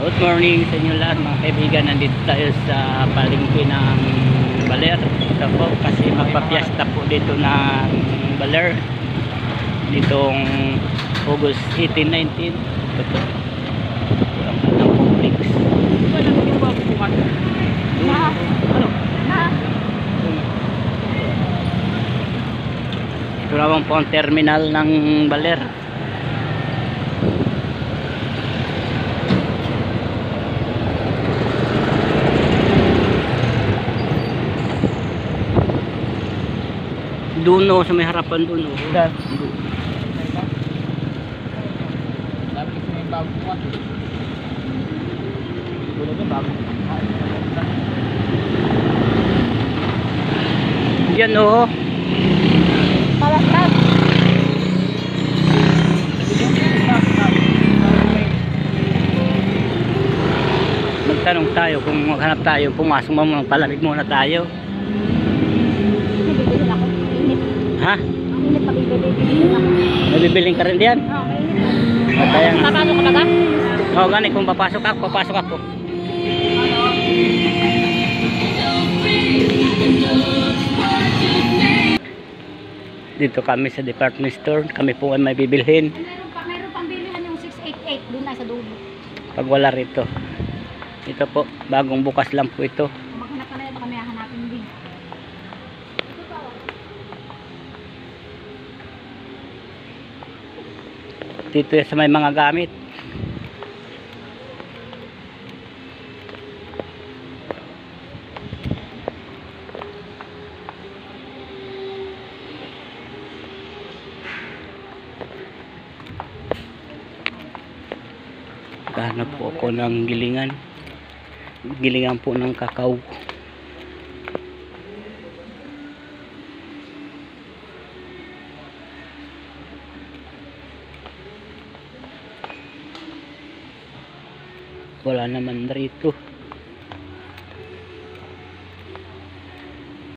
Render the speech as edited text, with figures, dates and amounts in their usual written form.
Good morning sa inyo lahat mga kaibigan. Nandito tayo sa palengke ng Baler. Ito po kasi magpapiesta po dito ng Baler ditong August 18, 19. Ito po ang complex. Ito naman po ang terminal ng Baler. Doon o, sa may harapan doon o. Diyan o. Magtanong tayo kung maghanap tayo, pumasok mo, palamig muna tayo. Ha? Nabibiling ka rin diyan? Okay. Papasok ka ba? Oo, gani kung papasok ako. Dito kami sa department store. Kami po ay may bibilhin. Meron pang bilihan yung 688 doon na sa dulo. Pag wala rito. Ito po, bagong bukas lang po ito. Maghanap ka na ito, kami hahanapin din. Dito sa may mga gamit. Hanap po ako ng gilingan po ng kakao. Wala naman rito.